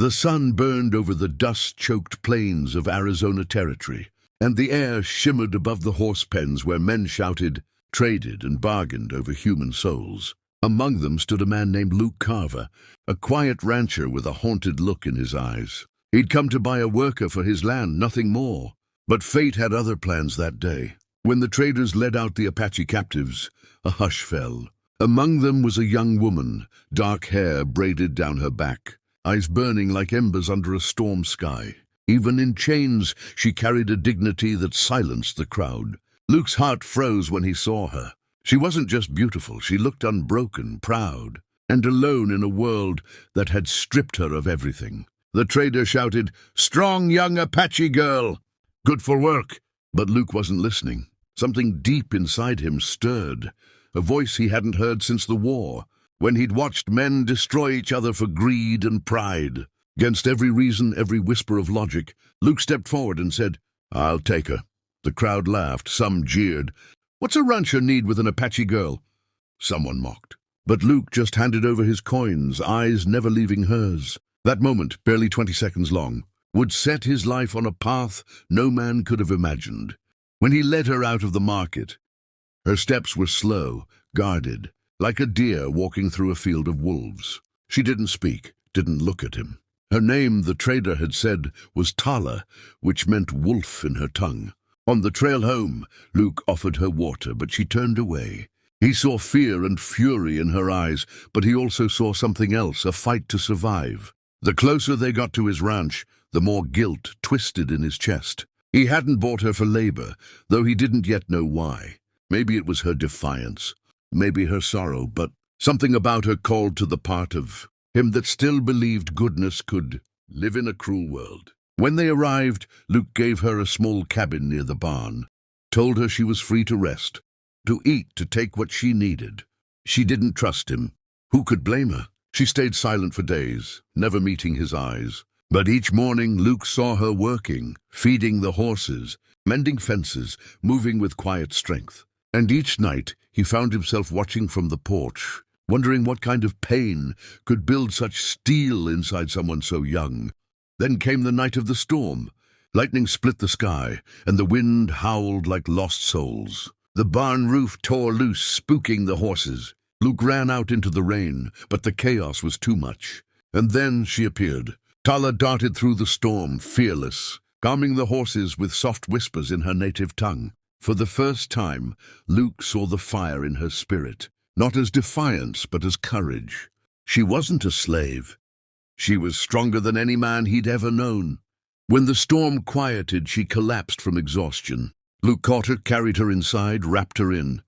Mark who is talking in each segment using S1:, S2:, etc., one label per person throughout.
S1: The sun burned over the dust-choked plains of Arizona Territory, and the air shimmered above the horse pens where men shouted, traded, and bargained over human souls. Among them stood a man named Luke Carver, a quiet rancher with a haunted look in his eyes. He'd come to buy a worker for his land, nothing more. But fate had other plans that day. When the traders led out the Apache captives, a hush fell. Among them was a young woman, dark hair braided down her back, eyes burning like embers under a storm sky. Even in chains, she carried a dignity that silenced the crowd. Luke's heart froze when he saw her. She wasn't just beautiful, she looked unbroken, proud, and alone in a world that had stripped her of everything. The trader shouted, "Strong young Apache girl! Good for work!" But Luke wasn't listening. Something deep inside him stirred, a voice he hadn't heard since the war, when he'd watched men destroy each other for greed and pride. Against every reason, every whisper of logic, Luke stepped forward and said, "I'll take her." The crowd laughed, some jeered. "What's a rancher need with an Apache girl?" Someone mocked. But Luke just handed over his coins, eyes never leaving hers. That moment, barely 20 seconds long, would set his life on a path no man could have imagined. When he led her out of the market, her steps were slow, guarded, like a deer walking through a field of wolves. She didn't speak, didn't look at him. Her name, the trader had said, was Tala, which meant wolf in her tongue. On the trail home, Luke offered her water, but she turned away. He saw fear and fury in her eyes, but he also saw something else, a fight to survive. The closer they got to his ranch, the more guilt twisted in his chest. He hadn't bought her for labor, though he didn't yet know why. Maybe it was her defiance, maybe her sorrow, but something about her called to the part of him that still believed goodness could live in a cruel world. When they arrived, Luke gave her a small cabin near the barn, told her she was free to rest, to eat, to take what she needed. She didn't trust him. Who could blame her? She stayed silent for days, never meeting his eyes. But each morning Luke saw her working, feeding the horses, mending fences, moving with quiet strength. And each night he found himself watching from the porch, wondering what kind of pain could build such steel inside someone so young. Then came the night of the storm. Lightning split the sky, and the wind howled like lost souls. The barn roof tore loose, spooking the horses. Luke ran out into the rain, but the chaos was too much. And then she appeared. Tala darted through the storm, fearless, calming the horses with soft whispers in her native tongue. For the first time, Luke saw the fire in her spirit, not as defiance, but as courage. She wasn't a slave. She was stronger than any man he'd ever known. When the storm quieted, she collapsed from exhaustion. Luke caught her, carried her inside, wrapped her in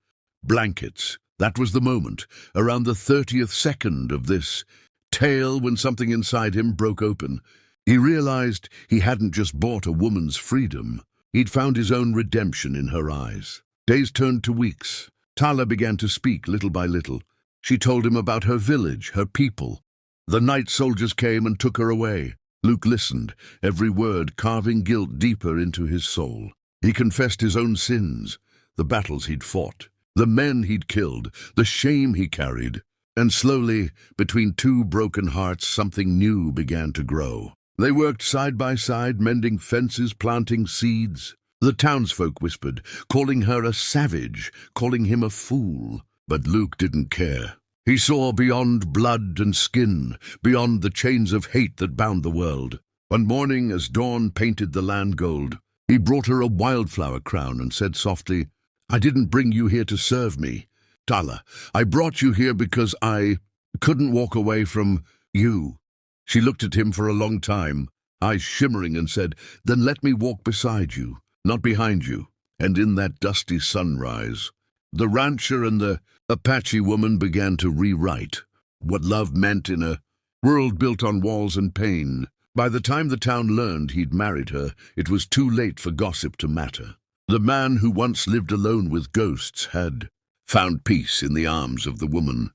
S1: blankets. That was the moment, around the 30th second of this tale, when something inside him broke open. He realized he hadn't just bought a woman's freedom. He'd found his own redemption in her eyes. Days turned to weeks. Tala began to speak little by little. She told him about her village, her people. The night soldiers came and took her away. Luke listened, every word carving guilt deeper into his soul. He confessed his own sins, the battles he'd fought, the men he'd killed, the shame he carried. And slowly, between two broken hearts, something new began to grow. They worked side by side, mending fences, planting seeds. The townsfolk whispered, calling her a savage, calling him a fool. But Luke didn't care. He saw beyond blood and skin, beyond the chains of hate that bound the world. One morning, as dawn painted the land gold, he brought her a wildflower crown and said softly, "I didn't bring you here to serve me, Tala. I brought you here because I couldn't walk away from you." She looked at him for a long time, eyes shimmering, and said, "Then let me walk beside you, not behind you." And in that dusty sunrise, the rancher and the Apache woman began to rewrite what love meant in a world built on walls and pain. By the time the town learned he'd married her, it was too late for gossip to matter. The man who once lived alone with ghosts had found peace in the arms of the woman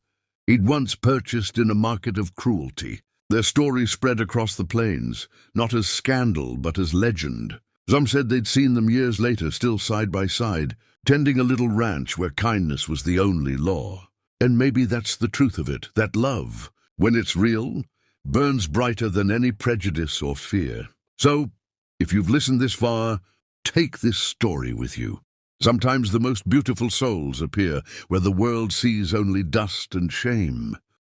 S1: he'd once purchased in a market of cruelty. Their story spread across the plains, not as scandal but as legend. Some said they'd seen them years later, still side by side, tending a little ranch where kindness was the only law. And maybe that's the truth of it, that love, when it's real, burns brighter than any prejudice or fear. So, if you've listened this far, take this story with you. Sometimes the most beautiful souls appear where the world sees only dust and shame.